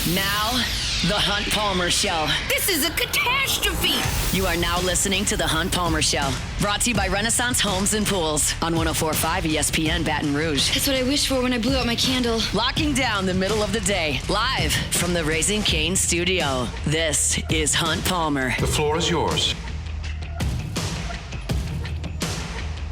Now, The Hunt Palmer Show. This is a catastrophe. You are now listening to The Hunt Palmer Show. Brought to you by Renaissance Homes and Pools on 104.5 ESPN Baton Rouge. That's what I wished for when I blew out my candle. Locking down the middle of the day. Live from the Raising Cane studio. This is Hunt Palmer. The floor is yours.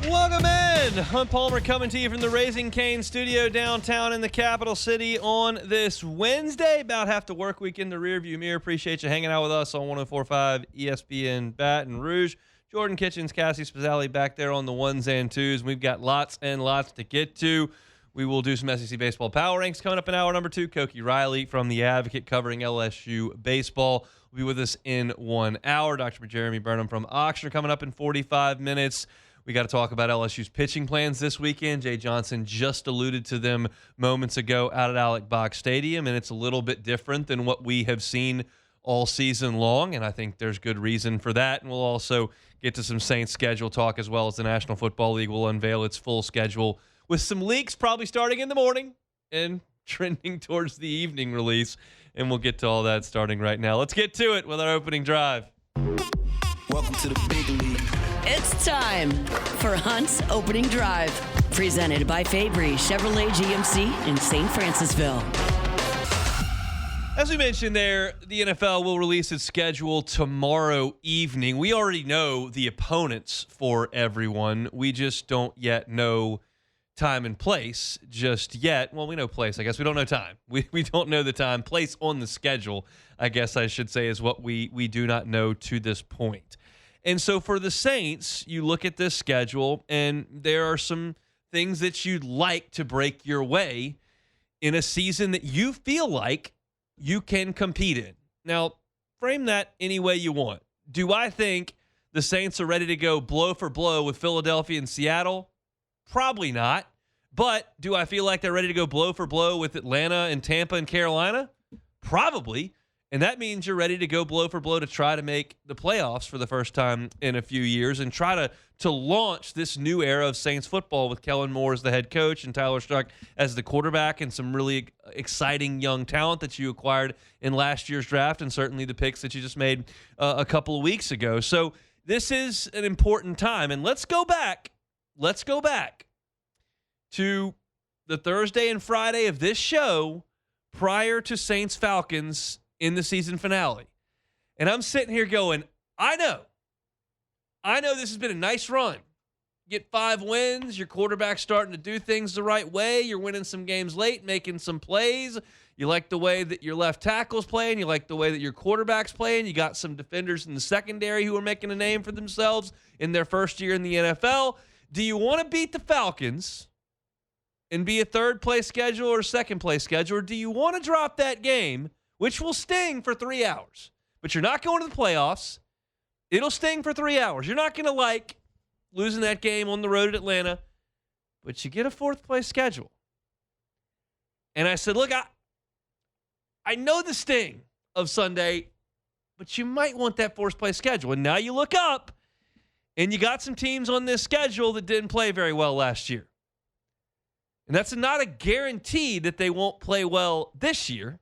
Welcome in. Hunt Palmer coming to you from the Raising Cane studio downtown in the capital city on this Wednesday. About half the work week in the rearview mirror. Appreciate you hanging out with us on 104.5 ESPN Baton Rouge. Jordan Kitchens, Cassie Spazzali back there on the ones and twos. We've got lots and lots to get to. We will do some SEC baseball power ranks coming up in hour number 2. Koki Riley from The Advocate covering LSU baseball will be with us in 1 hour. Dr. Jeremy Burnham from Oxford coming up in 45 minutes. We got to talk about LSU's pitching plans this weekend. Jay Johnson just alluded to them moments ago out at Alec Box Stadium, and it's a little bit different than what we have seen all season long, and I think there's good reason for that. And we'll also get to some Saints schedule talk, as well as the National Football League will unveil its full schedule with some leaks probably starting in the morning and trending towards the evening release, and we'll get to all that starting right now. Let's get to it with our opening drive. Welcome to the big league. It's time for Hunt's Opening Drive. Presented by Fabry Chevrolet GMC in St. Francisville. As we mentioned there, the NFL will release its schedule tomorrow evening. We already know the opponents for everyone. We just don't yet know time and place just yet. Well, we know place. I guess we don't know time. We don't know the time. Place on the schedule, I guess I should say, is what we do not know to this point. And so for the Saints, you look at this schedule, and there are some things that you'd like to break your way in a season that you feel like you can compete in. Now, frame that any way you want. Do I think the Saints are ready to go blow for blow with Philadelphia and Seattle? Probably not. But do I feel like they're ready to go blow for blow with Atlanta and Tampa and Carolina? Probably. And that means you're ready to go blow for blow to try to make the playoffs for the first time in a few years and try to launch this new era of Saints football with Kellen Moore as the head coach and Tyler Struck as the quarterback and some really exciting young talent that you acquired in last year's draft and certainly the picks that you just made a couple of weeks ago. So this is an important time. And let's go back to the Thursday and Friday of this show prior to Saints-Falcons in the season finale. And I'm sitting here going, I know this has been a nice run. Get 5 wins, your quarterback's starting to do things the right way, you're winning some games late, making some plays, you like the way that your left tackle's playing, you like the way that your quarterback's playing, you got some defenders in the secondary who are making a name for themselves in their first year in the NFL. Do you want to beat the Falcons and be a third-place schedule or second-place schedule, or do you want to drop that game, which will sting for 3 hours, but you're not going to the playoffs? It'll sting for 3 hours. You're not going to like losing that game on the road at Atlanta, but you get a fourth-place schedule. And I said, look, I know the sting of Sunday, but you might want that fourth-place schedule. And now you look up, and you got some teams on this schedule that didn't play very well last year. And that's not a guarantee that they won't play well this year.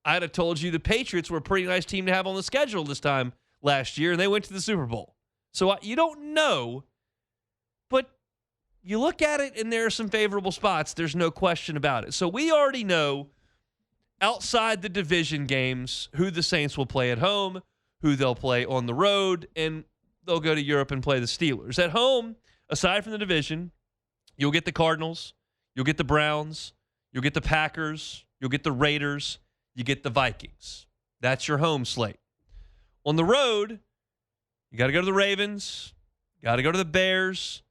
I'd have told you the Patriots were a pretty nice team to have on the schedule this time last year, and they went to the Super Bowl. So you don't know, but you look at it, and there are some favorable spots. There's no question about it. So we already know, outside the division games, who the Saints will play at home, who they'll play on the road, and they'll go to Europe and play the Steelers. At home, aside from the division, you'll get the Cardinals, you'll get the Browns, you'll get the Packers, you'll get the Raiders, you get the Vikings. That's your home slate. On the road, you got to go to the Ravens, got to go to the Bears,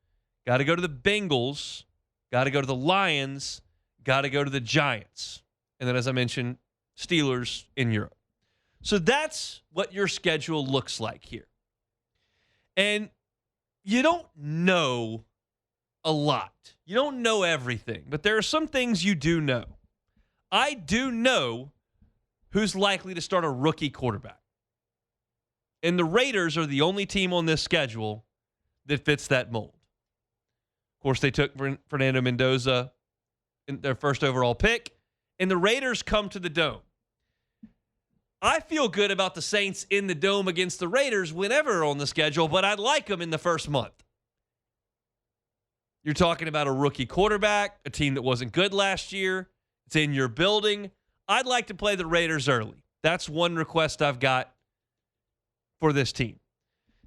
got to go to the Bengals, got to go to the Lions, got to go to the Giants. And then, as I mentioned, Steelers in Europe. So that's what your schedule looks like here. And you don't know a lot. You don't know everything, but there are some things you do know. I do know who's likely to start a rookie quarterback. And the Raiders are the only team on this schedule that fits that mold. Of course, they took Fernando Mendoza in their first overall pick, and the Raiders come to the Dome. I feel good about the Saints in the Dome against the Raiders whenever on the schedule, but I'd like them in the first month. You're talking about a rookie quarterback, a team that wasn't good last year. It's in your building. I'd like to play the Raiders early. That's one request I've got for this team.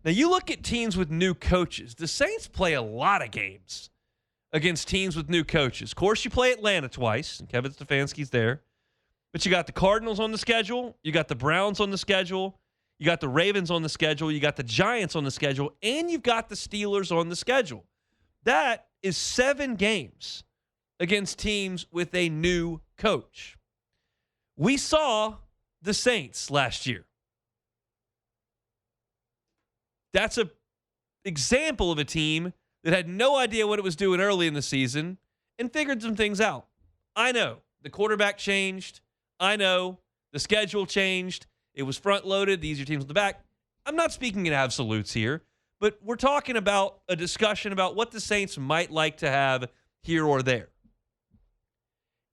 Now, you look at teams with new coaches. The Saints play a lot of games against teams with new coaches. Of course, you play Atlanta twice, and Kevin Stefanski's there. But you got the Cardinals on the schedule. You got the Browns on the schedule. You got the Ravens on the schedule. You got the Giants on the schedule. And you've got the Steelers on the schedule. That is 7 games against teams with a new coach. We saw the Saints last year. That's an example of a team that had no idea what it was doing early in the season and figured some things out. I know the quarterback changed. I know the schedule changed. It was front-loaded. The easier teams on the back. I'm not speaking in absolutes here, but we're talking about a discussion about what the Saints might like to have here or there.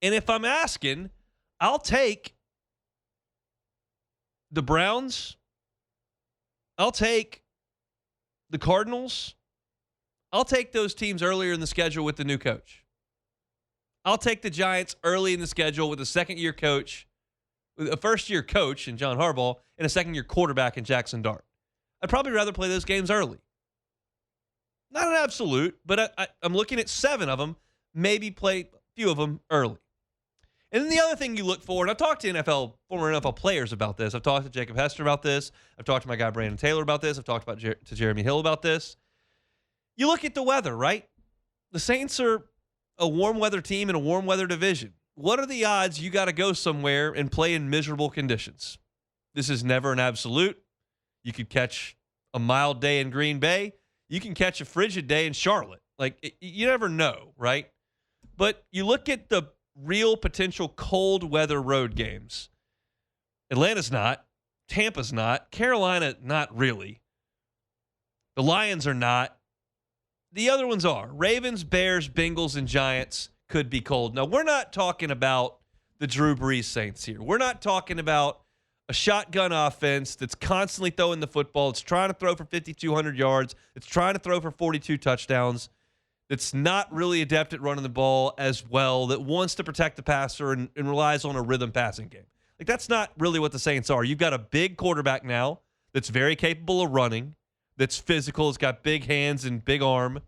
And if I'm asking, I'll take the Browns. I'll take the Cardinals. I'll take those teams earlier in the schedule with the new coach. I'll take the Giants early in the schedule with a second-year coach, with a first-year coach in John Harbaugh, and a second-year quarterback in Jackson Dart. I'd probably rather play those games early. Not an absolute, but I'm looking at 7 of them, maybe play a few of them early. And then the other thing you look for, and I've talked to former NFL players about this. I've talked to Jacob Hester about this. I've talked to my guy Brandon Taylor about this. I've talked to Jeremy Hill about this. You look at the weather, right? The Saints are a warm weather team in a warm weather division. What are the odds you got to go somewhere and play in miserable conditions? This is never an absolute. You could catch a mild day in Green Bay. You can catch a frigid day in Charlotte. You never know, right? But you look at the real potential cold weather road games. Atlanta's not. Tampa's not. Carolina, not really. The Lions are not. The other ones are. Ravens, Bears, Bengals, and Giants could be cold. Now, we're not talking about the Drew Brees Saints here. We're not talking about a shotgun offense that's constantly throwing the football. It's trying to throw for 5,200 yards. It's trying to throw for 42 touchdowns. That's not really adept at running the ball as well, that wants to protect the passer and relies on a rhythm passing game. That's not really what the Saints are. You've got a big quarterback now that's very capable of running, that's physical, has got big hands and big arm.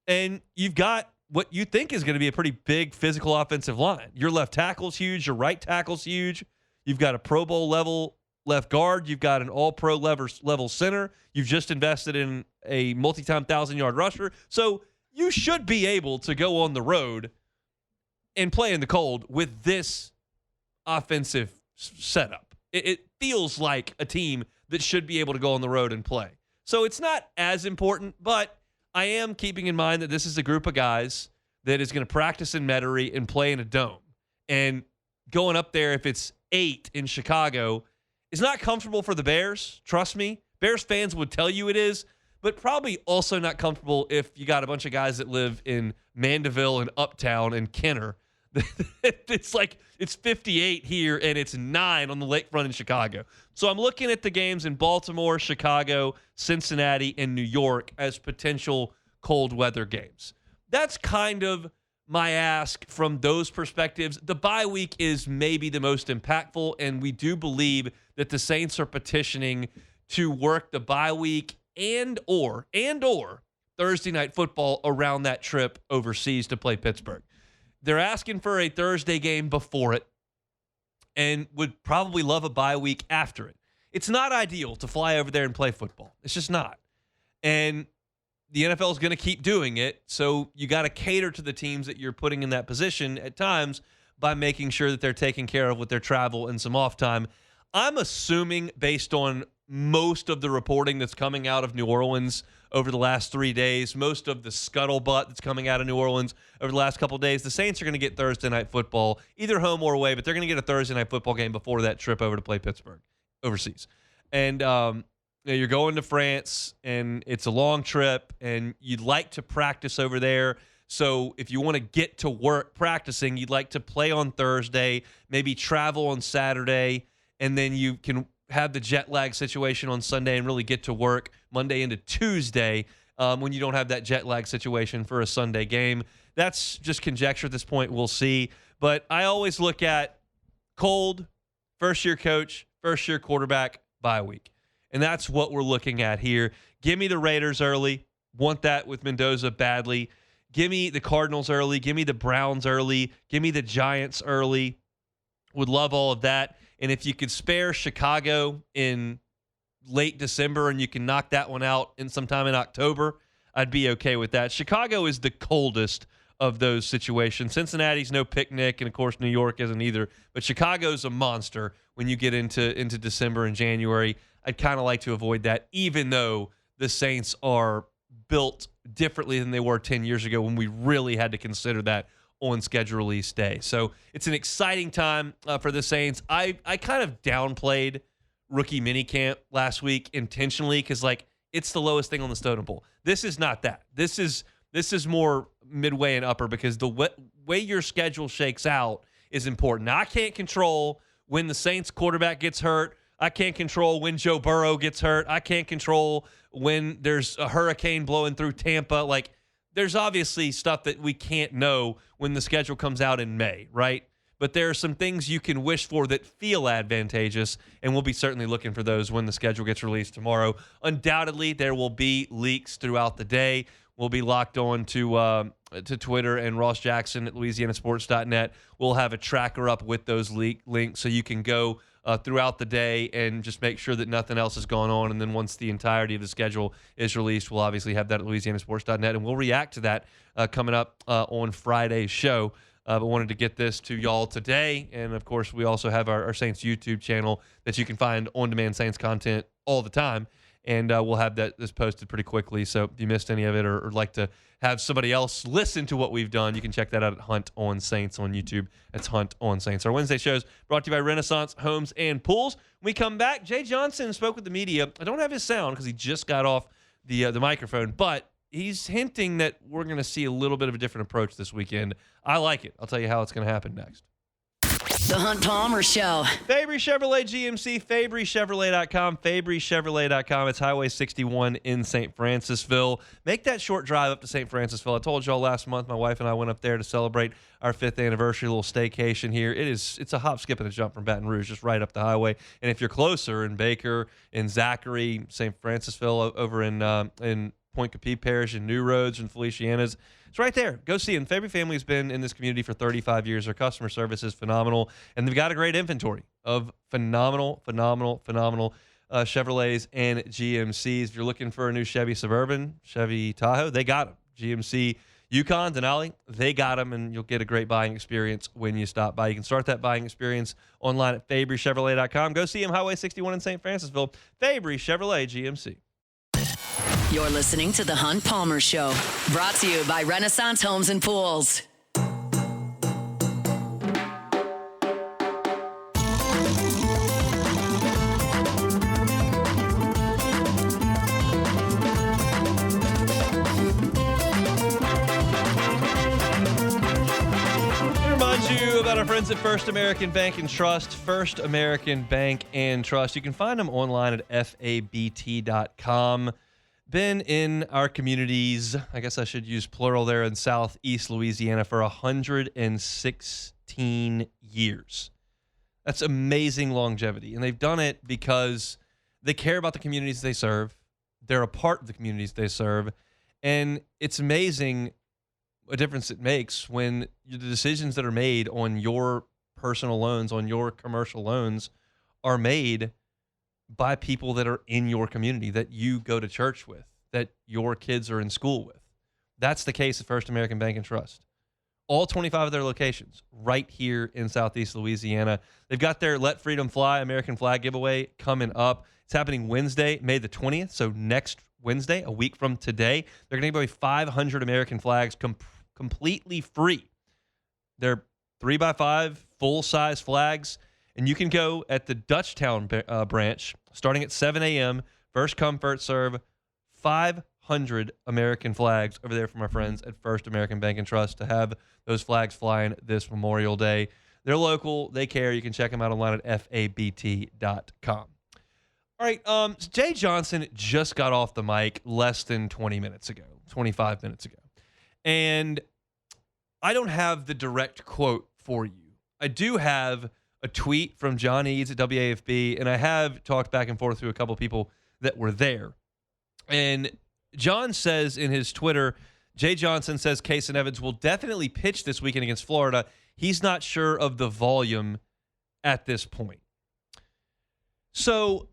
And you've got what you think is going to be a pretty big physical offensive line. Your left tackle's huge. Your right tackle's huge. You've got a Pro Bowl level left guard. You've got an all-pro level center. You've just invested in a multi-time 1,000-yard rusher. So you should be able to go on the road and play in the cold with this offensive setup. It feels like a team that should be able to go on the road and play. So it's not as important, but I am keeping in mind that this is a group of guys that is going to practice in Metairie and play in a dome. And going up there, if it's 8 in Chicago, is not comfortable for the Bears. Trust me. Bears fans would tell you it is, but probably also not comfortable if you got a bunch of guys that live in Mandeville and Uptown and Kenner. It's 58 here and it's 9 on the lakefront in Chicago. So I'm looking at the games in Baltimore, Chicago, Cincinnati, and New York as potential cold weather games. That's kind of my ask from those perspectives. The bye week is maybe the most impactful, and we do believe that the Saints are petitioning to work the bye week and or Thursday night football around that trip overseas to play Pittsburgh. They're asking for a Thursday game before it and would probably love a bye week after it. It's not ideal to fly over there and play football. It's just not. And the NFL is going to keep doing it, so you got to cater to the teams that you're putting in that position at times by making sure that they're taken care of with their travel and some off time. I'm assuming, based on most of the reporting that's coming out of New Orleans over the last 3 days, most of the scuttlebutt that's coming out of New Orleans over the last couple of days, the Saints are going to get Thursday night football, either home or away, but they're going to get a Thursday night football game before that trip over to play Pittsburgh overseas. And you're going to France, and it's a long trip, and you'd like to practice over there So if you want to get to work practicing, you'd like to play on Thursday, maybe travel on Saturday, and then you can have the jet lag situation on Sunday and really get to work Monday into Tuesday when you don't have that jet lag situation for a Sunday game. That's just conjecture at this point. We'll see. But I always look at cold, first-year coach, first-year quarterback, bye week. And that's what we're looking at here. Give me the Raiders early. Want that with Mendoza badly. Give me the Cardinals early. Give me the Browns early. Give me the Giants early. Would love all of that. And if you could spare Chicago in late December and you can knock that one out in sometime in October, I'd be okay with that. Chicago is the coldest of those situations. Cincinnati's no picnic, and of course New York isn't either. But Chicago's a monster when you get into December and January. I'd kind of like to avoid that, even though the Saints are built differently than they were 10 years ago when we really had to consider that on schedule release day. So it's an exciting time for the Saints. I kind of downplayed rookie minicamp last week intentionally because, like, it's the lowest thing on the totem pole. This is not that. This is more midway and upper because the way your schedule shakes out is important. Now, I can't control when the Saints quarterback gets hurt. I can't control when Joe Burrow gets hurt. I can't control when there's a hurricane blowing through Tampa. Like, there's obviously stuff that we can't know when the schedule comes out in May, right? But there are some things you can wish for that feel advantageous, and we'll be certainly looking for those when the schedule gets released tomorrow. Undoubtedly, there will be leaks throughout the day. We'll be locked on to Twitter, and Ross Jackson at LouisianaSports.net. We'll have a tracker up with those links so you can go throughout the day and just make sure that nothing else has gone on. And then once the entirety of the schedule is released, we'll obviously have that at LouisianaSports.net, and we'll react to that coming up on Friday's show. But wanted to get this to y'all today. And, of course, we also have our Saints YouTube channel that you can find on-demand Saints content all the time. And we'll have this posted pretty quickly. So if you missed any of it or like to have somebody else listen to what we've done, you can check that out at Hunt on Saints on YouTube. That's Hunt on Saints. Our Wednesday shows brought to you by Renaissance Homes and Pools. When we come back, Jay Johnson spoke with the media. I don't have his sound because he just got off the microphone, but he's hinting that we're going to see a little bit of a different approach this weekend. I like it. I'll tell you how it's going to happen next. The Hunt Palmer Show. Fabry Chevrolet GMC, FabryChevrolet.com, FabryChevrolet.com. It's Highway 61 in St. Francisville. Make that short drive up to St. Francisville. I told y'all last month my wife and I went up there to celebrate our 5th anniversary, a little staycation here. It's a hop, skip, and a jump from Baton Rouge, just right up the highway. And if you're closer in Baker, in Zachary, St. Francisville, over in Point Capee Parish, and New Roads, and Feliciana's, it's right there. Go see them. Fabry family has been in this community for 35 years. Their customer service is phenomenal, and they've got a great inventory of phenomenal Chevrolets and GMCs. If you're looking for a new Chevy Suburban, Chevy Tahoe, they got them. GMC Yukon, Denali, they got them, and you'll get a great buying experience when you stop by. You can start that buying experience online at FabryChevrolet.com. Go see them, Highway 61 in St. Francisville. Fabry Chevrolet GMC. You're listening to The Hunt Palmer Show, brought to you by Renaissance Homes and Pools. About our friends at First American Bank and Trust. First American Bank and Trust. You can find them online at fabt.com. Been in our communities, I guess I should use plural there, in Southeast Louisiana for 116 years. That's amazing longevity. And they've done it because they care about the communities they serve. They're a part of the communities they serve. And it's amazing a difference it makes when the decisions that are made on your personal loans, on your commercial loans, are made by people that are in your community, that you go to church with, that your kids are in school with. That's the case at First American Bank and Trust. All 25 of their locations right here in Southeast Louisiana. They've got their Let Freedom Fly American flag giveaway coming up. It's happening Wednesday, May the 20th, so next Wednesday, a week from today. They're going to give away 500 American flags completely free. They're 3x5 full-size flags, and you can go at the Dutchtown branch starting at 7 a.m. First come, first serve. 500 500 American flags over there from our friends at First American Bank and Trust to have those flags flying this Memorial Day. They're local. They care. You can check them out online at fabt.com. All right, Jay Johnson just got off the mic less than 25 minutes ago. And I don't have the direct quote for you. I do have a tweet from John Eads at WAFB, and I have talked back and forth to a couple people that were there. And John says in his Twitter, Jay Johnson says Case and Evans will definitely pitch this weekend against Florida. He's not sure of the volume at this point. So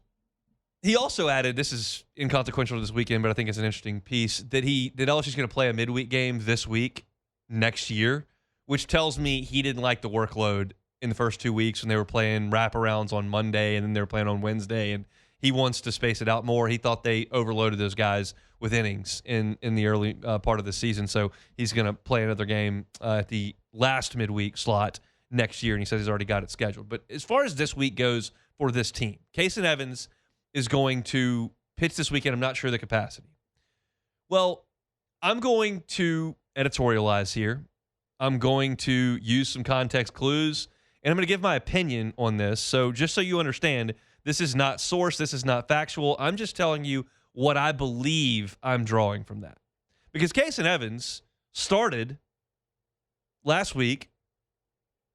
he also added, this is inconsequential to this weekend, but I think it's an interesting piece, that LSU's going to play a midweek game this week next year, which tells me he didn't like the workload in the first 2 weeks when they were playing wraparounds on Monday and then they were playing on Wednesday, and he wants to space it out more. He thought they overloaded those guys with innings in the early part of the season, so he's going to play another game at the last midweek slot next year, and he says he's already got it scheduled. But as far as this week goes for this team, Case and Evans is going to pitch this weekend. I'm not sure the capacity. Well, I'm going to editorialize here. I'm going to use some context clues, and I'm going to give my opinion on this. So just so you understand, this is not source. This is not factual. I'm just telling you what I believe I'm drawing from that. Because Case and Evans started last week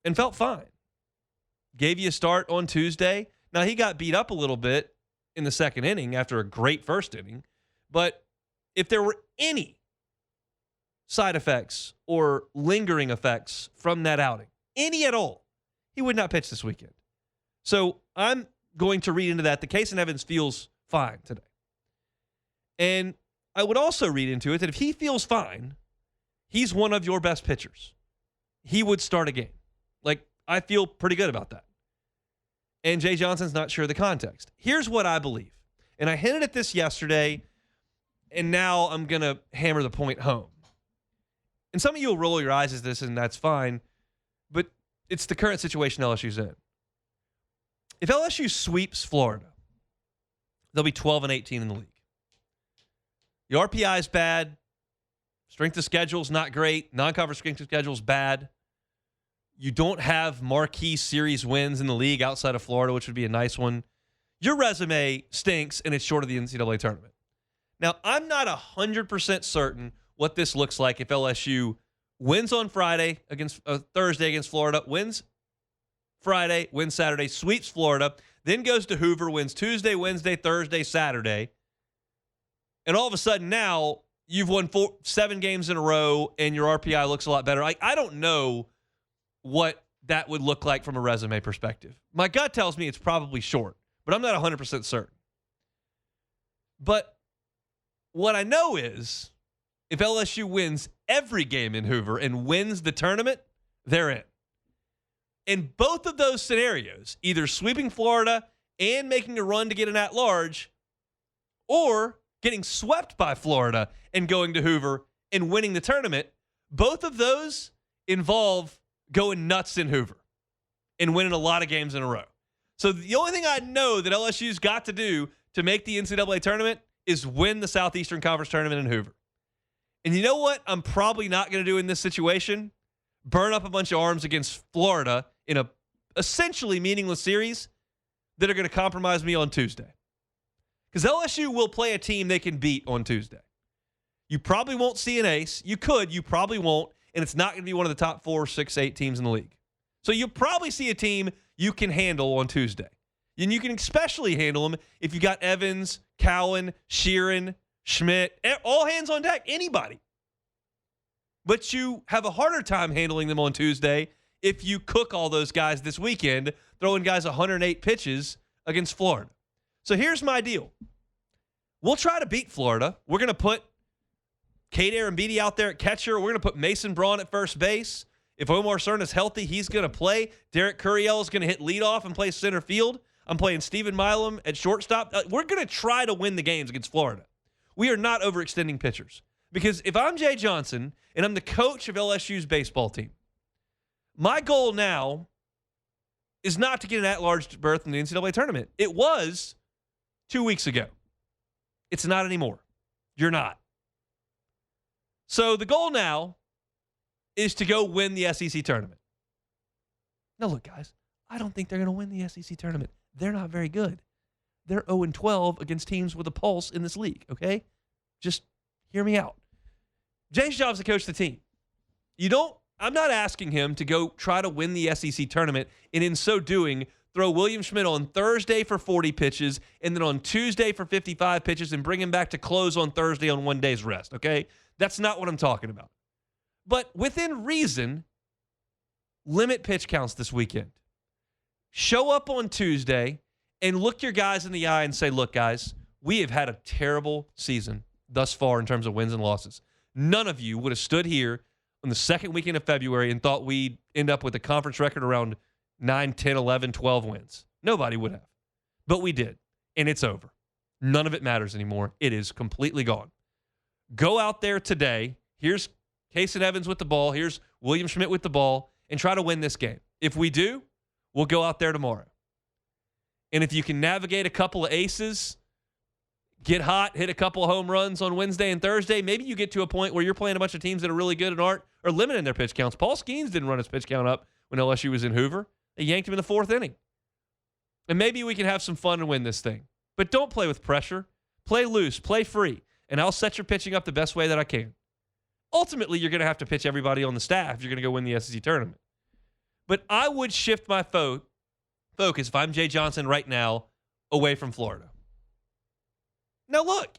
and felt fine. Gave you a start on Tuesday. Now, he got beat up a little bit in the second inning after a great first inning. But if there were any side effects or lingering effects from that outing, any at all, he would not pitch this weekend. So I'm going to read into that. The Case and Evans feels fine today. And I would also read into it that if he feels fine, he's one of your best pitchers. He would start a game. Like, I feel pretty good about that. And Jay Johnson's not sure of the context. Here's what I believe. And I hinted at this yesterday, and now I'm going to hammer the point home. And some of you will roll your eyes at this, and that's fine. But it's the current situation LSU's in. If LSU sweeps Florida, they'll be 12-18 in the league. The RPI is bad. Strength of schedule is not great. Non-conference strength of schedule is bad. You don't have marquee series wins in the league outside of Florida, which would be a nice one. Your resume stinks, and it's short of the NCAA tournament. Now, I'm not 100% certain what this looks like if LSU wins on Friday against Thursday against Florida, wins Friday, wins Saturday, sweeps Florida, then goes to Hoover, wins Tuesday, Wednesday, Thursday, Saturday. And all of a sudden now you've won 7 games in a row and your RPI looks a lot better. I don't know what that would look like from a resume perspective. My gut tells me it's probably short, but I'm not 100% certain. But what I know is if LSU wins every game in Hoover and wins the tournament, they're in. In both of those scenarios, either sweeping Florida and making a run to get an at-large, or getting swept by Florida and going to Hoover and winning the tournament, both of those involve going nuts in Hoover and winning a lot of games in a row. So the only thing I know that LSU's got to do to make the NCAA tournament is win the Southeastern Conference tournament in Hoover. And you know what I'm probably not going to do in this situation? Burn up a bunch of arms against Florida in a essentially meaningless series that are going to compromise me on Tuesday. Because LSU will play a team they can beat on Tuesday. You probably won't see an ace. You could. You probably won't. And it's not going to be one of the top 4, 6, 8 teams in the league. So you'll probably see a team you can handle on Tuesday. And you can especially handle them if you got Evans, Cowan, Sheeran, Schmidt, all hands on deck, anybody. But you have a harder time handling them on Tuesday if you cook all those guys this weekend, throwing guys 108 pitches against Florida. So here's my deal. We'll try to beat Florida. We're going to put Cade Arambidi out there at catcher. We're going to put Mason Braun at first base. If Omar Cern is healthy, he's going to play. Derek Curiel is going to hit leadoff and play center field. I'm playing Stephen Milam at shortstop. We're going to try to win the games against Florida. We are not overextending pitchers. Because if I'm Jay Johnson and I'm the coach of LSU's baseball team, my goal now is not to get an at-large berth in the NCAA tournament. It was 2 weeks ago. It's not anymore. You're not. So the goal now is to go win the SEC tournament. Now, look, guys, I don't think they're going to win the SEC tournament. They're not very good. They're 0-12 against teams with a pulse in this league, okay? Just hear me out. Jay's job is to coach the team. I'm not asking him to go try to win the SEC tournament and in so doing throw William Schmidt on Thursday for 40 pitches and then on Tuesday for 55 pitches and bring him back to close on Thursday on 1 day's rest, okay? That's not what I'm talking about. But within reason, limit pitch counts this weekend. Show up on Tuesday and look your guys in the eye and say, look, guys, we have had a terrible season thus far in terms of wins and losses. None of you would have stood here on the second weekend of February and thought we'd end up with a conference record around 9, 10, 11, 12 wins. Nobody would have. But we did, and it's over. None of it matters anymore. It is completely gone. Go out there today. Here's Kason Evans with the ball. Here's William Schmidt with the ball, and try to win this game. If we do, we'll go out there tomorrow. And if you can navigate a couple of aces, get hot, hit a couple of home runs on Wednesday and Thursday, maybe you get to a point where you're playing a bunch of teams that are really good and are limiting their pitch counts. Paul Skeens didn't run his pitch count up when LSU was in Hoover. They yanked him in the fourth inning. And maybe we can have some fun and win this thing. But don't play with pressure. Play loose. Play free. And I'll set your pitching up the best way that I can. Ultimately, you're going to have to pitch everybody on the staff if you're going to go win the SEC tournament. But I would shift my focus, if I'm Jay Johnson right now, away from Florida. Now, look,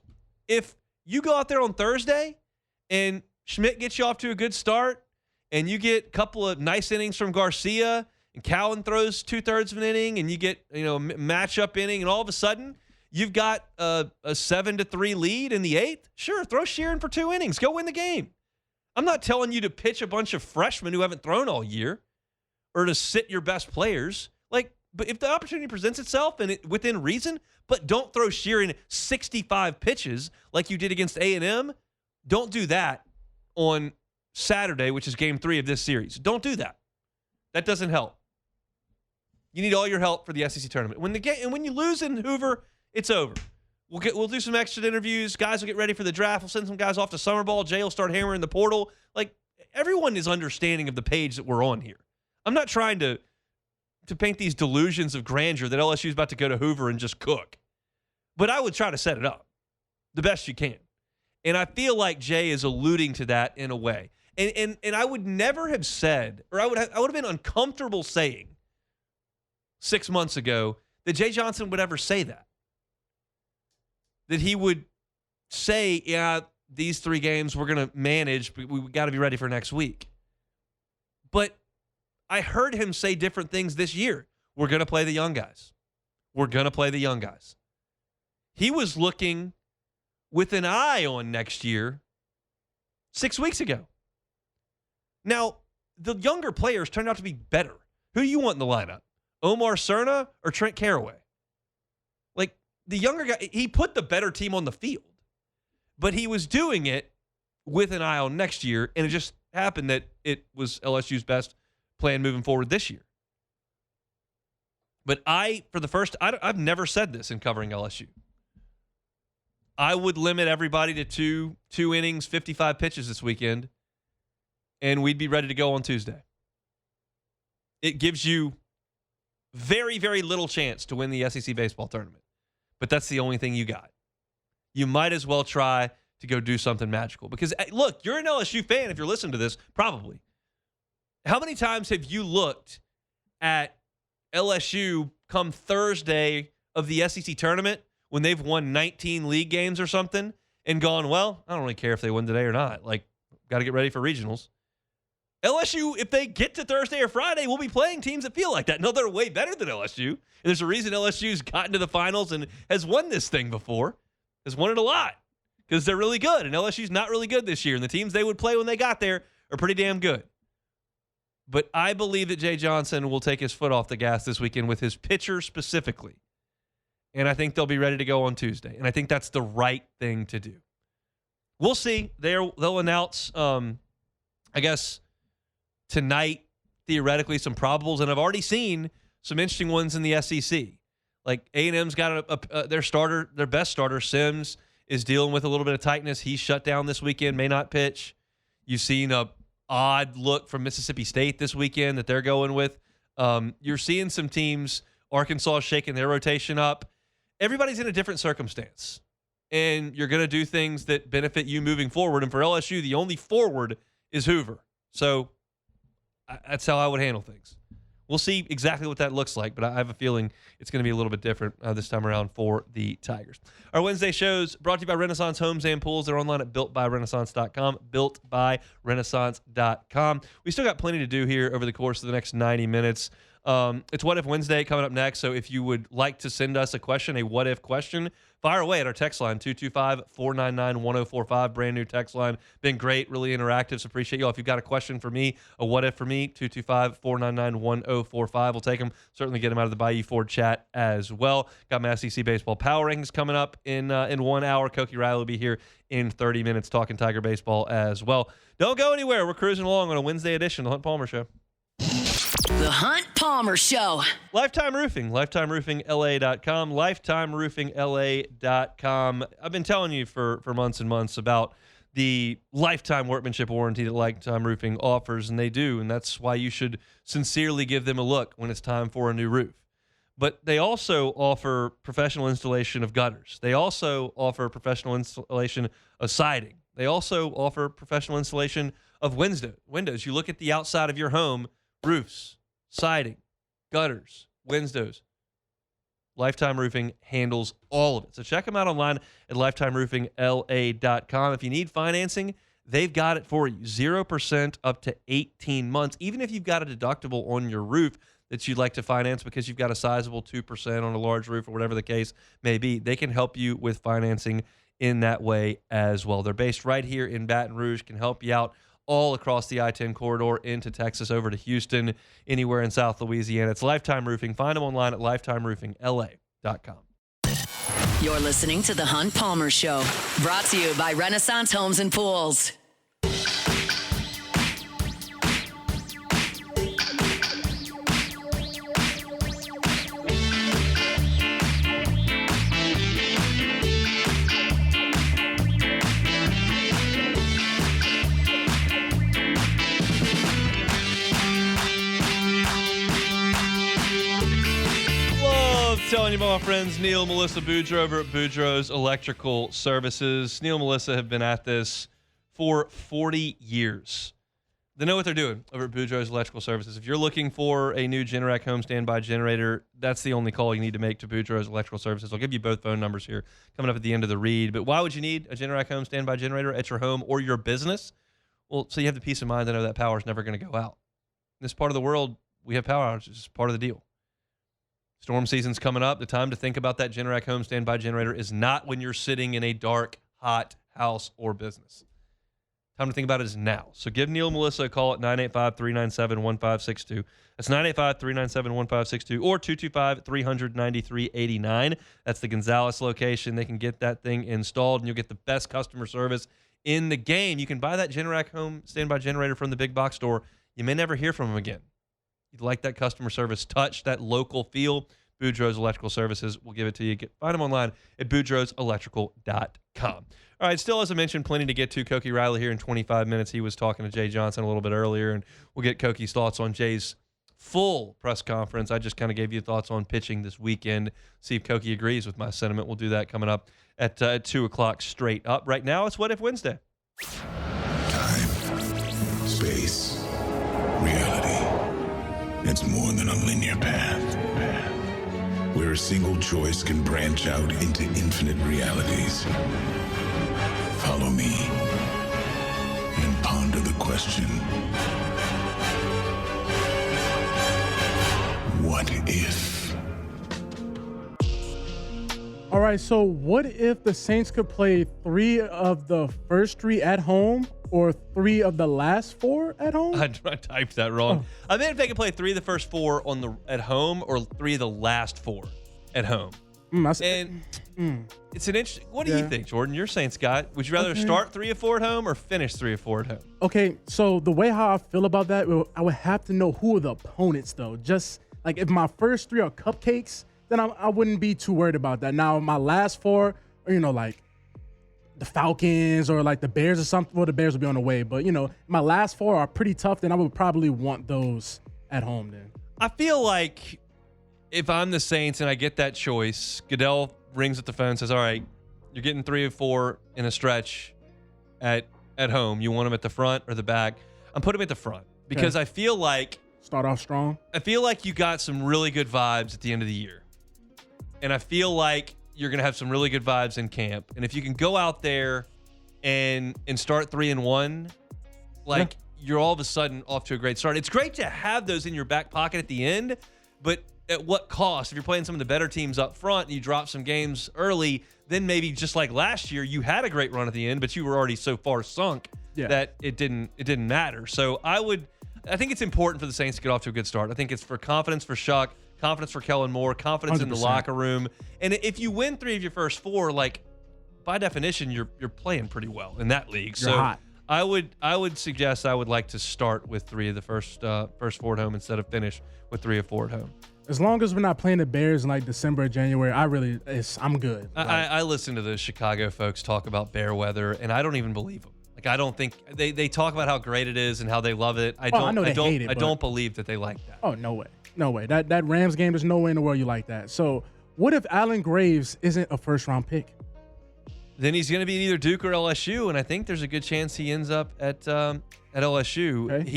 if you go out there on Thursday and Schmidt gets you off to a good start and you get a couple of nice innings from Garcia and Cowan throws 2/3 of an inning and you get a matchup inning and all of a sudden you've got a 7-3 lead in the 8th, sure, throw Sheeran for 2 innings. Go win the game. I'm not telling you to pitch a bunch of freshmen who haven't thrown all year or to sit your best players. But if the opportunity presents itself and within reason, but don't throw Sheeran 65 pitches like you did against A&M, don't do that on Saturday, which is game 3 of this series. Don't do that. That doesn't help. You need all your help for the SEC tournament. When you lose in Hoover, it's over. We'll do some extra interviews. Guys will get ready for the draft. We'll send some guys off to summer ball. Jay will start hammering the portal. Everyone is understanding of the page that we're on here. I'm not trying to paint these delusions of grandeur that LSU is about to go to Hoover and just cook. But I would try to set it up the best you can. And I feel like Jay is alluding to that in a way. And I would never have said, or I would have been uncomfortable saying 6 months ago that Jay Johnson would ever say that. That he would say, yeah, these 3 games we're going to manage, but we got to be ready for next week. But I heard him say different things this year. We're going to play the young guys. We're going to play the young guys. He was looking with an eye on next year 6 weeks ago. Now, the younger players turned out to be better. Who do you want in the lineup? Omar Cerna or Trent Caraway? The younger guy, he put the better team on the field. But he was doing it with an eye on next year, and it just happened that it was LSU's best plan moving forward this year. But I've never said this in covering LSU. I would limit everybody to two innings, 55 pitches this weekend, and we'd be ready to go on Tuesday. It gives you very, very little chance to win the SEC baseball tournament. But that's the only thing you got. You might as well try to go do something magical. Because, look, you're an LSU fan if you're listening to this, probably. How many times have you looked at LSU come Thursday of the SEC tournament when they've won 19 league games or something and gone, well, I don't really care if they win today or not. Got to get ready for regionals. LSU, if they get to Thursday or Friday, will be playing teams that feel like that. No, they're way better than LSU. And there's a reason LSU's gotten to the finals and has won this thing before. Has won it a lot because they're really good. And LSU's not really good this year. And the teams they would play when they got there are pretty damn good. But I believe that Jay Johnson will take his foot off the gas this weekend with his pitcher specifically. And I think they'll be ready to go on Tuesday. And I think that's the right thing to do. We'll see. They'll announce, I guess, tonight, theoretically, some probables. And I've already seen some interesting ones in the SEC. Like A&M's got their best starter, Sims, is dealing with a little bit of tightness. He's shut down this weekend, may not pitch. You've seen a odd look from Mississippi State this weekend that they're going with. You're seeing some teams, Arkansas shaking their rotation up. Everybody's in a different circumstance, and you're going to do things that benefit you moving forward. And for LSU, the only forward is Hoover. So that's how I would handle things. We'll see exactly what that looks like, but I have a feeling it's going to be a little bit different this time around for the Tigers. Our Wednesday shows brought to you by Renaissance Homes and Pools. They're online at builtbyrenaissance.com, builtbyrenaissance.com. We still got plenty to do here over the course of the next 90 minutes. It's What If Wednesday coming up next, so if you would like to send us a question, a what if question, fire away at our text line, 225-499-1045, brand new text line. Been great, really interactive, so appreciate y'all. If you've got a question for me, a what if for me, 225-499-1045. We'll take them, certainly get them out of the Bayou Ford chat as well. Got my SEC Baseball Power Rankings coming up in 1 hour. Koki Riley will be here in 30 minutes talking Tiger baseball as well. Don't go anywhere. We're cruising along on a Wednesday edition of the Hunt Palmer Show. The Hunt Palmer Show. Lifetime Roofing, lifetimeroofingla.com, lifetimeroofingla.com. I've been telling you for months and months about the lifetime workmanship warranty that Lifetime Roofing offers, and they do, and that's why you should sincerely give them a look when it's time for a new roof. But they also offer professional installation of gutters. They also offer professional installation of siding. They also offer professional installation of windows. You look at the outside of your home, roofs, siding, gutters, windows. Lifetime Roofing handles all of it. So check them out online at lifetimeroofingla.com. If you need financing, they've got it for you. 0% up to 18 months. Even if you've got a deductible on your roof that you'd like to finance because you've got a sizable 2% on a large roof or whatever the case may be, they can help you with financing in that way as well. They're based right here in Baton Rouge, can help you out all across the I-10 corridor into Texas, over to Houston, anywhere in South Louisiana. It's Lifetime Roofing. Find them online at lifetimeroofingla.com. You're listening to The Hunt Palmer Show, brought to you by Renaissance Homes and Pools. Telling you about my friends Neil, Melissa Boudreaux over at Boudreaux's Electrical Services. Neil and Melissa have been at this for 40 years. They know what they're doing over at Boudreaux's Electrical Services. If you're looking for a new Generac home standby generator, that's the only call you need to make to Boudreaux's Electrical Services. I'll give you both phone numbers here coming up at the end of the read. But why would you need a Generac home standby generator at your home or your business? Well, so you have the peace of mind to know that power is never going to go out. In this part of the world, we have power outages. It's part of the deal. Storm season's coming up. The time to think about that Generac home standby generator is not when you're sitting in a dark, hot house or business. Time to think about it is now. So give Neil and Melissa a call at 985-397-1562. That's 985-397-1562 or 225-300-9389. That's the Gonzales location. They can get that thing installed, and you'll get the best customer service in the game. You can buy that Generac home standby generator from the big box store. You may never hear from them again. You'd like that customer service touch, that local feel, Boudreaux's Electrical Services will give it to you. Find them online at boudreauxelectrical.com. All right, still, as I mentioned, plenty to get to. Koki Riley here in 25 minutes. He was talking to Jay Johnson a little bit earlier, and we'll get Koki's thoughts on Jay's full press conference. I just kind of gave you thoughts on pitching this weekend. See if Koki agrees with my sentiment. We'll do that coming up at 2 o'clock straight up. Right now, it's What If Wednesday. Time, space, reality. It's more than a linear path. Where a single choice can branch out into infinite realities. Follow me and ponder the question. What if? All right, so what if the Saints could play 3 of the first 3 at home or 3 of the last 4 at home? I typed that wrong. I meant if they could play 3 of the first 4 at home or 3 of the last 4 at home. It's an interesting. What do you think, Jordan? You're Saints guy. Would you rather start 3 of 4 at home or finish 3 of 4 at home? Okay, so the way how I feel about that, I would have to know who are the opponents, though. Just like if my first 3 are cupcakes, then I wouldn't be too worried about that. Now, my last 4, like the Falcons or like the Bears or something. Well, the Bears will be on the way, but my last 4 are pretty tough. Then I would probably want those at home. Then I feel like if I'm the Saints and I get that choice, Goodell rings at the phone and says, all right, you're getting 3 of 4 in a stretch at home. You want them at the front or the back? I'm putting them at the front because I feel like start off strong. I feel like you got some really good vibes at the end of the year. And I feel like you're going to have some really good vibes in camp. And if you can go out there and start 3-1, like you're all of a sudden off to a great start. It's great to have those in your back pocket at the end, but at what cost? If you're playing some of the better teams up front and you drop some games early, then maybe just like last year, you had a great run at the end, but you were already so far sunk that it didn't matter. So I think it's important for the Saints to get off to a good start. I think it's for confidence for Shuck, confidence for Kellen Moore, confidence 100%. In the locker room. And if you win 3 of your first 4, like by definition, you're playing pretty well in that league. You're hot. I would suggest I would like to start with 3 of the first 4 at home instead of finish with 3 of 4 at home. As long as we're not playing the Bears in like December or January, I'm good. I listen to the Chicago folks talk about bear weather, and I don't even believe them. Like I don't think they talk about how great it is and how they love it. I don't believe that they like that. Oh, no way. That Rams game, there's no way in the world you like that. So what if Allen Graves isn't a first-round pick? Then he's going to be either Duke or LSU, and I think there's a good chance he ends up at LSU. Okay.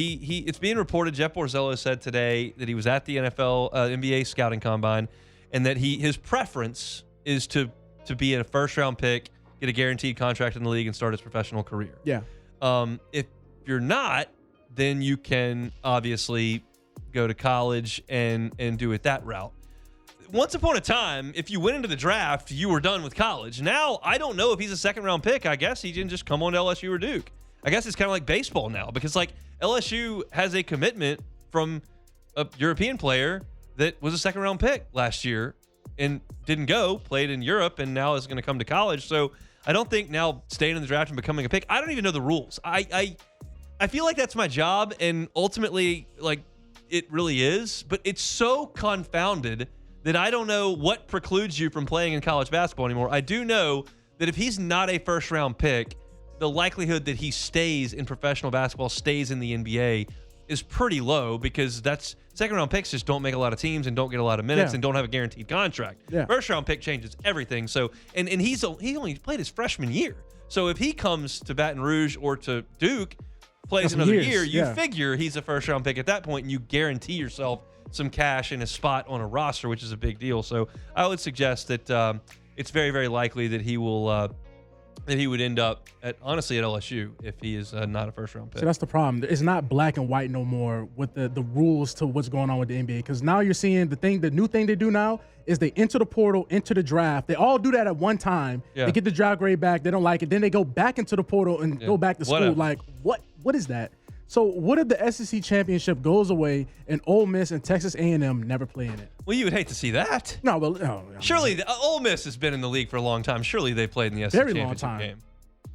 It's being reported. Jeff Borzello said today that he was at the NBA scouting combine, and that his preference is to be a first-round pick, get a guaranteed contract in the league, and start his professional career. Yeah. If you're not, then you can obviously go to college and do it that route. Once upon a time, if you went into the draft, you were done with college. Now, I don't know if he's a second-round pick. I guess he didn't just come on to LSU or Duke. I guess it's kind of like baseball now because, like, LSU has a commitment from a European player that was a second-round pick last year and didn't go, played in Europe, and now is going to come to college. So I don't think now staying in the draft and becoming a pick, I don't even know the rules. I feel like that's my job, and ultimately, like, it really is. But it's so confounded that I don't know what precludes you from playing in college basketball anymore. I do know that if he's not a first-round pick, the likelihood that he stays in professional basketball, stays in the NBA, is pretty low because that's second-round picks just don't make a lot of teams and don't get a lot of minutes and don't have a guaranteed contract. Yeah. First-round pick changes everything. So, and he only played his freshman year. So if he comes to Baton Rouge or to Duke, plays another year, you figure he's a first-round pick at that point, and you guarantee yourself some cash and a spot on a roster, which is a big deal. So I would suggest that it's very, very likely that he will that he would end up honestly at LSU if he is not a first-round pick. So that's the problem. It's not black and white no more with the rules to what's going on with the NBA. Because now you're seeing the new thing they do now is they enter the portal, enter the draft. They all do that at one time. Yeah. They get the draft grade back. They don't like it. Then they go back into the portal and go back to school. Whatever. Like, what is that? So what if the SEC championship goes away and Ole Miss and Texas A&M never play in it? Well, you would hate to see that. No, well, surely Ole Miss has been in the league for a long time. Surely they played in the SEC championship game.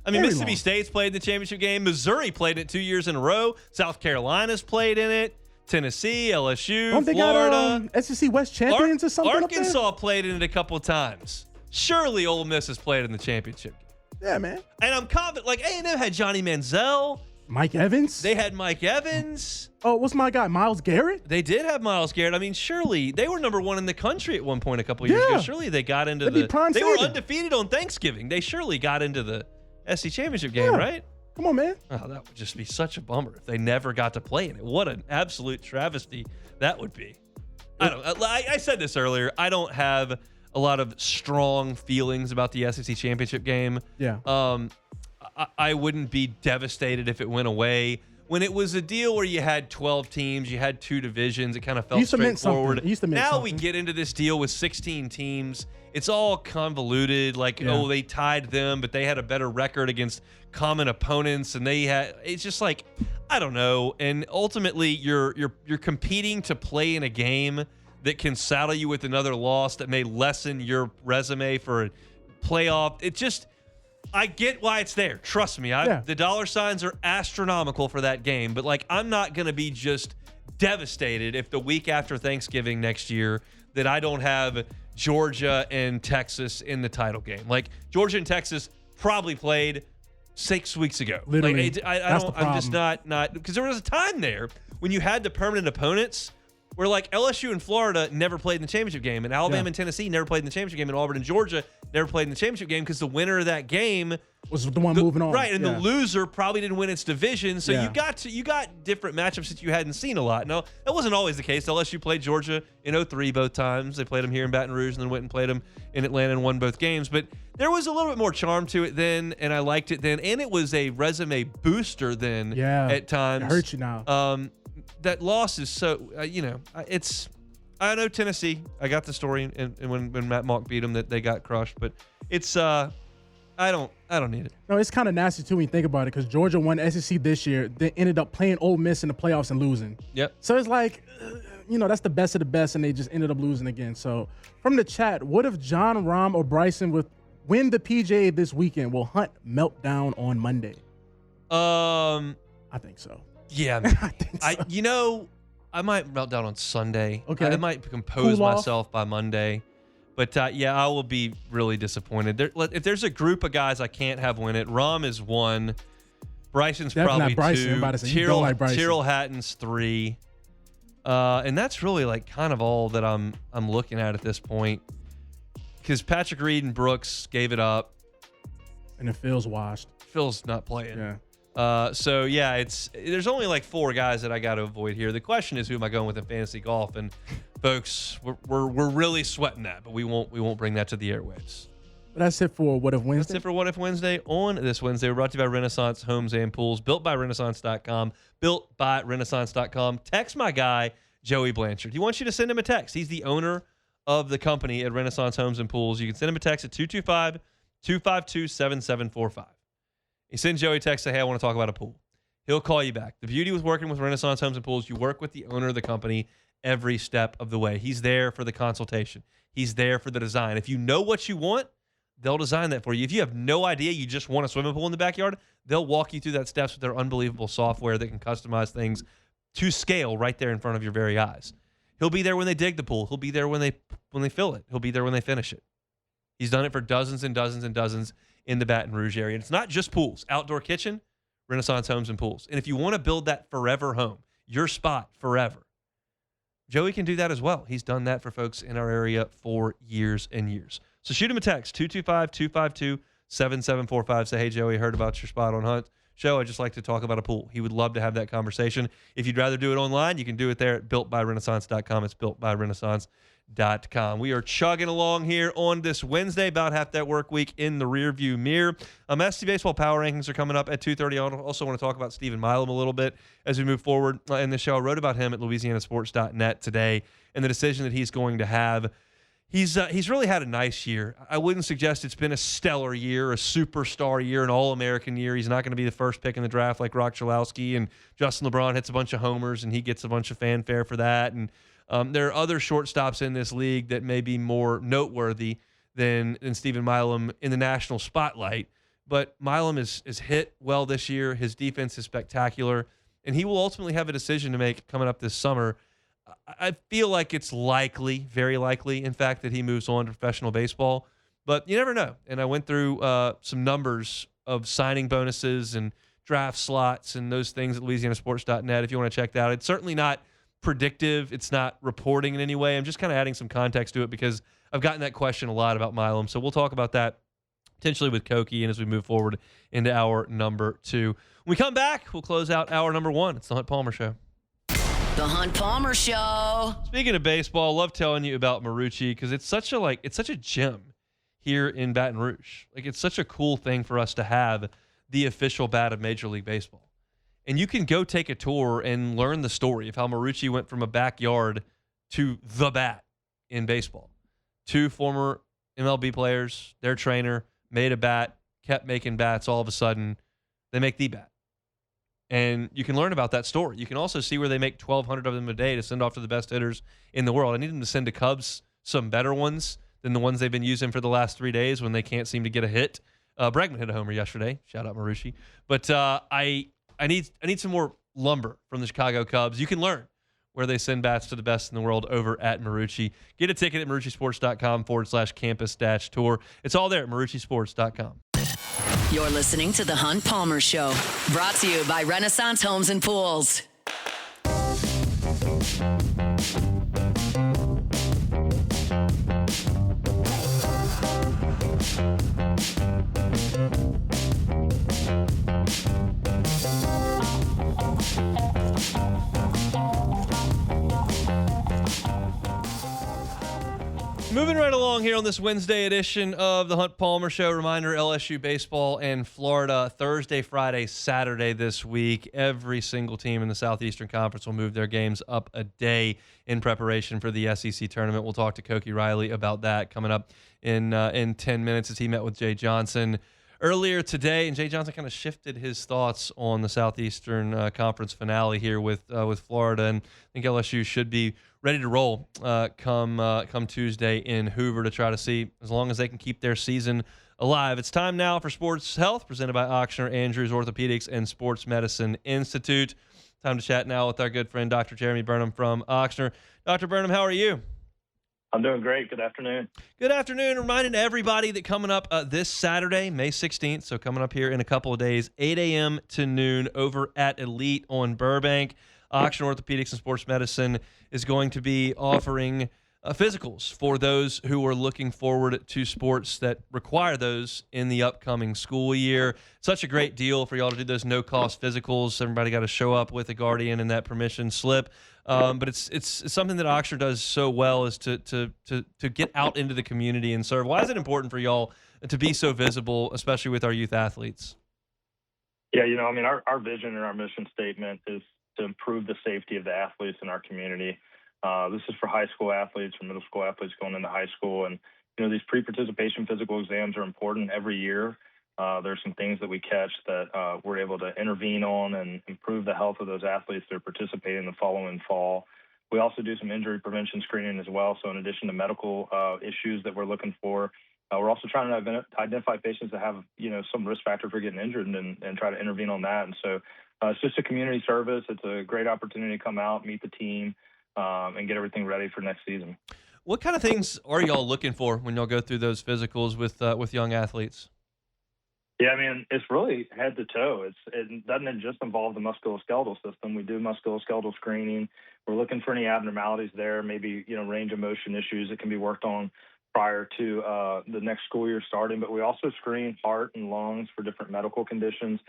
I mean, Mississippi State's played in the championship game. Missouri played in it 2 years in a row. South Carolina's played in it. Tennessee, LSU, don't Florida. They got SEC West champions or something. Arkansas played in it a couple of times. Surely Ole Miss has played in the championship game. Yeah, man. And I'm confident. Like A&M had Johnny Manziel. Mike Evans? They had Mike Evans. Oh, what's my guy? Myles Garrett? They did have Myles Garrett. I mean, surely they were number 1 in the country at one point a couple years ago. Surely they got into they were undefeated on Thanksgiving. They surely got into the SEC championship game, right? Come on, man. Oh, that would just be such a bummer if they never got to play in it. What an absolute travesty that would be. I said this earlier. I don't have a lot of strong feelings about the SEC championship game. Yeah. I wouldn't be devastated if it went away. When it was a deal where you had 12 teams, you had 2 divisions, it kind of felt straightforward. Now we get into this deal with 16 teams. It's all convoluted. Like, they tied them, but they had a better record against common opponents, and it's just like, I don't know. And ultimately, you're competing to play in a game that can saddle you with another loss that may lessen your resume for a playoff. It just, I get why it's there. Trust me. The dollar signs are astronomical for that game, but like, I'm not going to be just devastated if the week after Thanksgiving next year that I don't have Georgia and Texas in the title game. Like, Georgia and Texas probably played 6 weeks ago. Literally, Like, that's the I'm just problem. not because there was a time there when you had the permanent opponents where like LSU and Florida never played in the championship game, and Alabama and Tennessee never played in the championship game, and Auburn and Georgia never played in the championship game because the winner of that game was the one moving on. Right, and the loser probably didn't win its division, so Yeah. you got different matchups that you hadn't seen a lot. Now, that wasn't always the case. LSU played Georgia in 03 both times. They played them here in Baton Rouge and then went and played them in Atlanta and won both games. But there was a little bit more charm to it then, and I liked it then, and it was a resume booster then at times. It hurts you now. That loss is so, it's... I know Tennessee. I got the story, and when Matt Mock beat them, that they got crushed. But it's I don't need it. No, it's kind of nasty too when you think about it, because Georgia won SEC this year, then ended up playing Ole Miss in the playoffs and losing. Yep. So it's like, that's the best of the best, and they just ended up losing again. So from the chat, what if John Rahm or Bryson win the PGA this weekend? Will Hunt melt down on Monday? I think so. Yeah, I think so. I might melt down on Sunday. Okay. I might compose Cool off. myself by Monday. But, I will be really disappointed. If there's a group of guys I can't have win it, Rahm is 1. Bryson's Definitely probably not Bryson. 2. I'm about to say, you don't like Bryson. Tyrrell Hatton's 3. And that's really like kind of all that I'm looking at this point. Because Patrick Reed and Brooks gave it up. And it feels washed. Phil's not playing. Yeah. There's only like 4 guys that I got to avoid here. The question is, who am I going with in fantasy golf? And folks, we're really sweating that, but we won't bring that to the airwaves. But that's it for What If Wednesday. That's it for What If Wednesday. On this Wednesday, we're brought to you by Renaissance Homes and Pools, built by Renaissance.com, built by Renaissance.com. Text my guy, Joey Blanchard. He wants you to send him a text. He's the owner of the company at Renaissance Homes and Pools. You can send him a text at 225-252-7745. You send Joey a text, say, hey, I want to talk about a pool. He'll call you back. The beauty with working with Renaissance Homes and Pools, you work with the owner of the company every step of the way. He's there for the consultation. He's there for the design. If you know what you want, they'll design that for you. If you have no idea, you just want a swimming pool in the backyard, they'll walk you through that steps with their unbelievable software that can customize things to scale right there in front of your very eyes. He'll be there when they dig the pool. He'll be there when they fill it. He'll be there when they finish it. He's done it for dozens and dozens and dozens in the Baton Rouge area. And it's not just pools. Outdoor kitchen, Renaissance Homes and Pools. And if you want to build that forever home, your spot forever, Joey can do that as well. He's done that for folks in our area for years and years. So shoot him a text, 225-252-7745. Say, hey, Joey, heard about your spot on Hunt Show. I'd just like to talk about a pool. He would love to have that conversation. If you'd rather do it online, you can do it there at builtbyrenaissance.com. It's builtbyrenaissance.com. We are chugging along here on this Wednesday, about half that work week in the rearview mirror. SC Baseball Power Rankings are coming up at 2:30. I also want to talk about Stephen Milam a little bit as we move forward in the show. I wrote about him at louisianasports.net today and the decision that he's going to have. He's really had a nice year. I wouldn't suggest it's been a stellar year, a superstar year, an All-American year. He's not going to be the first pick in the draft like Rock Chalowski, and Justin LeBron hits a bunch of homers and he gets a bunch of fanfare for that. And there are other shortstops in this league that may be more noteworthy than Stephen Milam in the national spotlight. But Milam is hit well this year. His defense is spectacular, and he will ultimately have a decision to make coming up this summer. I feel like it's likely, very likely, in fact, that he moves on to professional baseball. But you never know. And I went through some numbers of signing bonuses and draft slots and those things at louisianasports.net if you want to check that out. It's certainly not predictive. It's not reporting in any way. I'm just kind of adding some context to it because I've gotten that question a lot about Milam. So we'll talk about that potentially with Koki and as we move forward into hour number 2. When we come back, we'll close out hour number 1. It's the Hunt Palmer Show. The Hunt Palmer Show. Speaking of baseball, I love telling you about Marucci because it's such a gem here in Baton Rouge. Like, it's such a cool thing for us to have the official bat of Major League Baseball. And you can go take a tour and learn the story of how Marucci went from a backyard to the bat in baseball. 2 former MLB players, their trainer, made a bat, kept making bats. All of a sudden, they make the bat. And you can learn about that story. You can also see where they make 1,200 of them a day to send off to the best hitters in the world. I need them to send to Cubs some better ones than the ones they've been using for the last 3 days when they can't seem to get a hit. Bregman hit a homer yesterday. Shout out Marucci. But I need some more lumber from the Chicago Cubs. You can learn where they send bats to the best in the world over at Marucci. Get a ticket at maruccisports.com/campus-tour. It's all there at maruccisports.com. You're listening to The Hunt Palmer Show, brought to you by Renaissance Homes and Pools. Moving right along here on this Wednesday edition of the Hunt Palmer Show. Reminder, LSU baseball and Florida Thursday, Friday, Saturday this week. Every single team in the Southeastern Conference will move their games up a day in preparation for the SEC tournament. We'll talk to Koki Riley about that coming up in 10 minutes as he met with Jay Johnson earlier today. And Jay Johnson kind of shifted his thoughts on the Southeastern Conference finale here with Florida. And I think LSU should be ready to roll come Tuesday in Hoover to try to see as long as they can keep their season alive. It's time now for Sports Health, presented by Ochsner Andrews Orthopedics and Sports Medicine Institute. Time to chat now with our good friend, Dr. Jeremy Burnham from Ochsner. Dr. Burnham, how are you? I'm doing great. Good afternoon. Good afternoon. Reminding everybody that coming up this Saturday, May 16th, so coming up here in a couple of days, 8 a.m. to noon over at Elite on Burbank. Ochsner Orthopedics and Sports Medicine is going to be offering physicals for those who are looking forward to sports that require those in the upcoming school year. Such a great deal for y'all to do those no-cost physicals. Everybody got to show up with a guardian and that permission slip. But it's something that Ochsner does so well is to get out into the community and serve. Why is it important for y'all to be so visible, especially with our youth athletes? Yeah, our vision and our mission statement is to improve the safety of the athletes in our community. This is for high school athletes, for middle school athletes going into high school. And, these pre-participation physical exams are important every year. There's some things that we catch that we're able to intervene on and improve the health of those athletes that are participating the following fall. We also do some injury prevention screening as well. So in addition to medical issues that we're looking for, we're also trying to identify patients that have, some risk factor for getting injured and try to intervene on that. And so it's just a community service. It's a great opportunity to come out, meet the team, and get everything ready for next season. What kind of things are y'all looking for when y'all go through those physicals with young athletes? Yeah, it's really head to toe. It doesn't just involve the musculoskeletal system. We do musculoskeletal screening. We're looking for any abnormalities there, maybe, range of motion issues that can be worked on prior to the next school year starting. But we also screen heart and lungs for different medical conditions.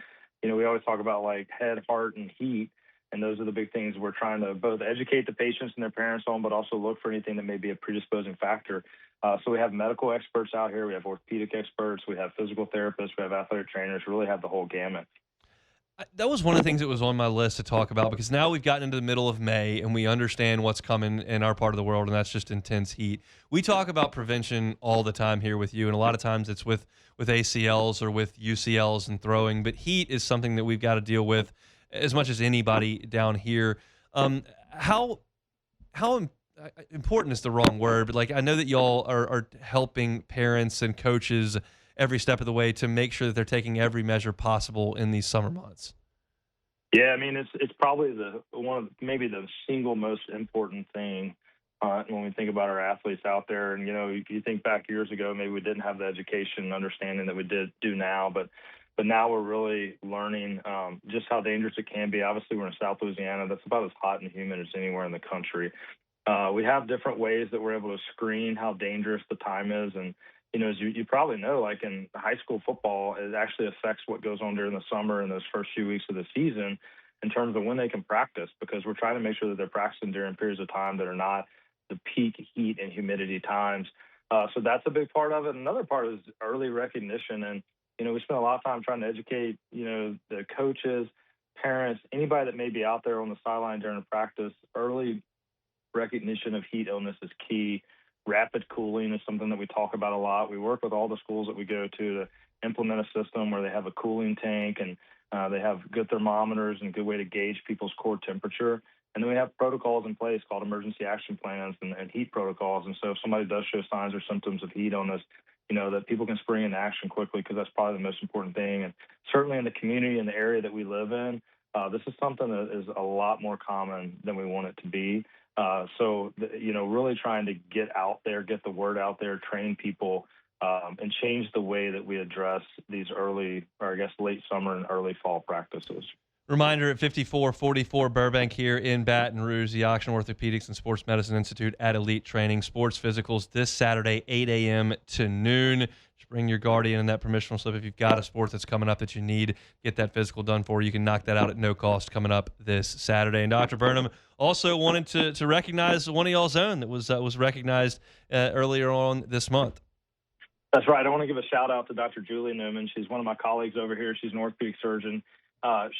We always talk about like head, heart, and heat. And those are the big things we're trying to both educate the patients and their parents on, but also look for anything that may be a predisposing factor. So we have medical experts out here. We have orthopedic experts. We have physical therapists. We have athletic trainers. We really have the whole gamut. That was one of the things that was on my list to talk about, because now we've gotten into the middle of May and we understand what's coming in our part of the world, and that's just intense heat. We talk about prevention all the time here with you, and a lot of times it's with ACLs or with UCLs and throwing, but heat is something that we've got to deal with as much as anybody down here. How important is the wrong word, but like I know that y'all are helping parents and coaches every step of the way to make sure that they're taking every measure possible in these summer months. Yeah, it's probably maybe the single most important thing when we think about our athletes out there. And you think back years ago, maybe we didn't have the education and understanding that we do now, but now we're really learning just how dangerous it can be. Obviously, we're in South Louisiana. That's about as hot and humid as anywhere in the country. We have different ways that we're able to screen how dangerous the time is. And, as you probably know, like in high school football, it actually affects what goes on during the summer and those first few weeks of the season in terms of when they can practice, because we're trying to make sure that they're practicing during periods of time that are not the peak heat and humidity times. So that's a big part of it. Another part is early recognition. And, we spend a lot of time trying to educate, the coaches, parents, anybody that may be out there on the sideline during practice. Early recognition of heat illness is key. Rapid cooling is something that we talk about a lot. We work with all the schools that we go to implement a system where they have a cooling tank and they have good thermometers and a good way to gauge people's core temperature. And then we have protocols in place called emergency action plans and heat protocols. And so if somebody does show signs or symptoms of heat illness, that people can spring into action quickly, because that's probably the most important thing. And certainly in the community and the area that we live in, this is something that is a lot more common than we want it to be. So really trying to get out there, get the word out there, train people and change the way that we address these early, or I guess late summer and early fall practices. Reminder at 5444 Burbank here in Baton Rouge, the Auction Orthopedics and Sports Medicine Institute at Elite Training. Sports physicals this Saturday, 8 a.m. to noon. Just bring your guardian and that permissional slip. If you've got a sport that's coming up that you need, get that physical done for. You can knock that out at no cost coming up this Saturday. And Dr. Burnham also wanted to recognize one of y'all's own that was recognized earlier on this month. That's right. I want to give a shout out to Dr. Julie Newman. She's one of my colleagues over here. She's an orthopedic surgeon.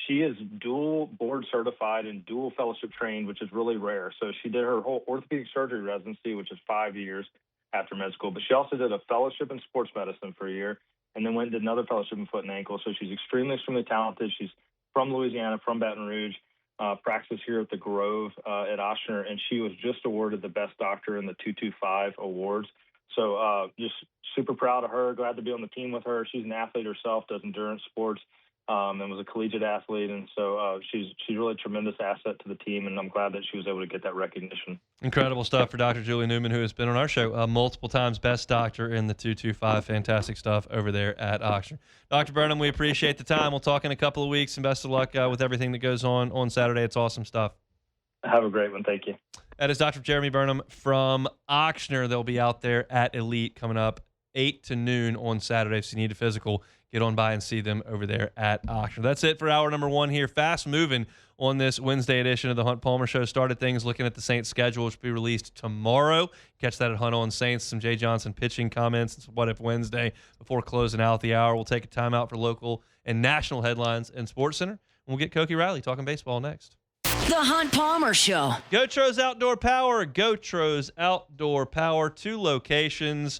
She is dual board certified and dual fellowship trained, which is really rare. So she did her whole orthopedic surgery residency, which is 5 years after med school. But she also did a fellowship in sports medicine for a year and then went and did another fellowship in foot and ankle. So she's extremely talented. She's from Louisiana, from Baton Rouge, practices here at the Grove at Ochsner, and she was just awarded the best doctor in the 225 awards. So just super proud of her. Glad to be on the team with her. She's an athlete herself, does endurance sports. And was a collegiate athlete, and so she's really a tremendous asset to the team, and I'm glad that she was able to get that recognition. Incredible stuff for Dr. Julie Newman, who has been on our show multiple times, best doctor in the 225. Fantastic stuff over there at Ochsner. Dr. Burnham, we appreciate the time. We'll talk in a couple of weeks, and best of luck with everything that goes on Saturday. It's awesome stuff. Have a great one. Thank you. That is Dr. Jeremy Burnham from Ochsner. They'll be out there at Elite coming up 8 to noon on Saturday, so you need a physical. Get on by and see them over there at Ochsner. That's it for hour number one here. Fast moving on this Wednesday edition of the Hunt Palmer Show. Started things looking at the Saints schedule, which will be released tomorrow. Catch that at Hunt on Saints. Some Jay Johnson pitching comments. It's What If Wednesday before closing out the hour. We'll take a timeout for local and national headlines and Sports Center. And we'll get Koki Riley talking baseball next. The Hunt Palmer Show. Gotros Outdoor Power. Gotros Outdoor Power. 2 locations.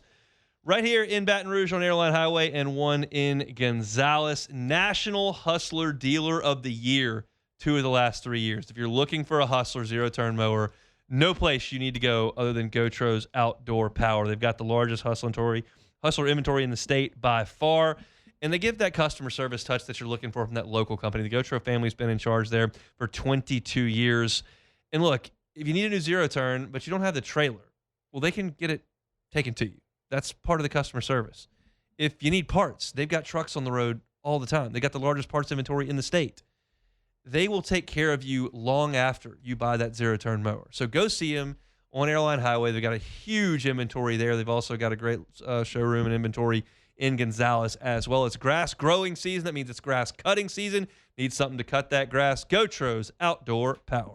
Right here in Baton Rouge on Airline Highway and one in Gonzales. National Hustler Dealer of the Year 2 of the last 3 years. If you're looking for a Hustler zero-turn mower, no place you need to go other than Gotros Outdoor Power. They've got the largest hustler inventory in the state by far, and they give that customer service touch that you're looking for from that local company. The Gotro family's been in charge there for 22 years. And look, if you need a new zero-turn, but you don't have the trailer, well, they can get it taken to you. That's part of the customer service. If you need parts, they've got trucks on the road all the time. They got the largest parts inventory in the state. They will take care of you long after you buy that zero-turn mower. So go see them on Airline Highway. They've got a huge inventory there. They've also got a great showroom and inventory in Gonzales as well. It's grass growing season. That means it's grass cutting season. Need something to cut that grass. Gotros Outdoor Power.